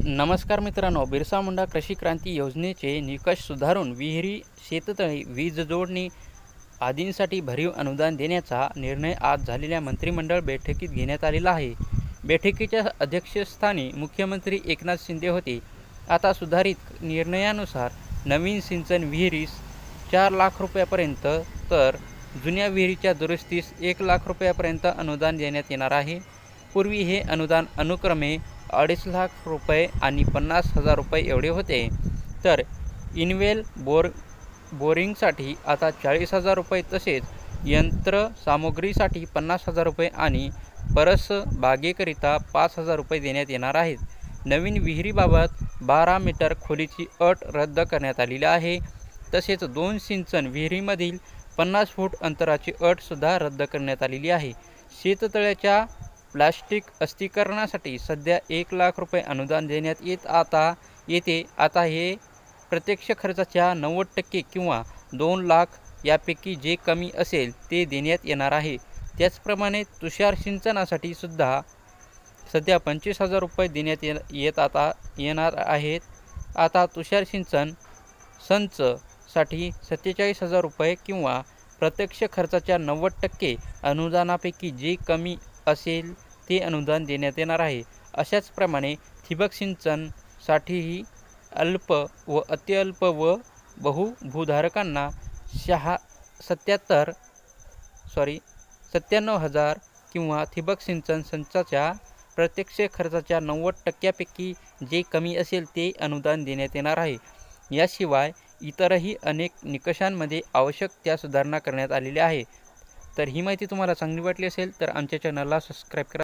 नमस्कार मित्रांनो, बिरसा मुंडा कृषी क्रांती योजनेचे निकष सुधारून विहिरी, शेततळे, वीज जोडणी आदींसाठी भरीव अनुदान देण्याचा निर्णय आज झालेल्या मंत्रिमंडळ बैठकीत घेण्यात आलेला आहे। बैठकीच्या अध्यक्षस्थानी मुख्यमंत्री एकनाथ शिंदे होते। आता सुधारित निर्णयानुसार नवीन सिंचन विहिरीस 4 लाख रुपयापर्यंत तर जुन्या विहिरीच्या दुरुस्तीस 1 लाख रुपयापर्यंत अनुदान देण्यात येणार आहे। पूर्वी हे अनुदान अनुक्रमे 2.5 लाख रुपये आणि 50,000 रुपये एवढे होते, तर इनवेल बोरिंगसाठी आता 40,000 रुपये तसेच यंत्रसामुग्रीसाठी 50,000 रुपये आणि परसबागेकरिता 5,000 रुपये देण्यात येणार आहेत। नवीन विहिरीबाबत 12 मीटर खोलीची अट रद्द करण्यात आलेली आहे। तसेच 2 सिंचन विहिरीमधील 50 फूट अंतराची अटसुद्धा रद्द करण्यात आलेली आहे। शेततळ्याच्या प्लास्टिक अस्थिकरणासाठी सध्या 1 लाख रुपये अनुदान देण्यात येते। आता हे प्रत्यक्ष खर्चाच्या 90% किंवा 2 लाख यापैकी जे कमी असेल ते देण्यात येणार आहे। त्याचप्रमाणे तुषार सिंचनासाठी सुद्धा सध्या 25,000 रुपये देण्यात येणार आहेत। आता तुषार सिंचन संच साठी 47,000 रुपये किंवा प्रत्यक्ष खर्चाच्या 90% अनुदानापैकी जे कमी असेल ते अनुदान देण्यात येणार आहे। अशाच प्रमाणे ठिबक सिंचन साठीही अल्प व अतिअल्प व बहुभूधारकांना 97,000 किंवा ठिबक सिंचन संचाच्या प्रत्यक्ष खर्चाच्या 90% पैकी जे कमी असेल ते अनुदान देण्यात येणार आहे। याशिवाय इतरही अनेक निकषांमध्ये आवश्यक त्या सुधारणा करण्यात आलेल्या आहेत। तर ही माहिती तुम्हाला चांगली वाटली असेल तर आमच्या चॅनलला सबस्क्राईब करा।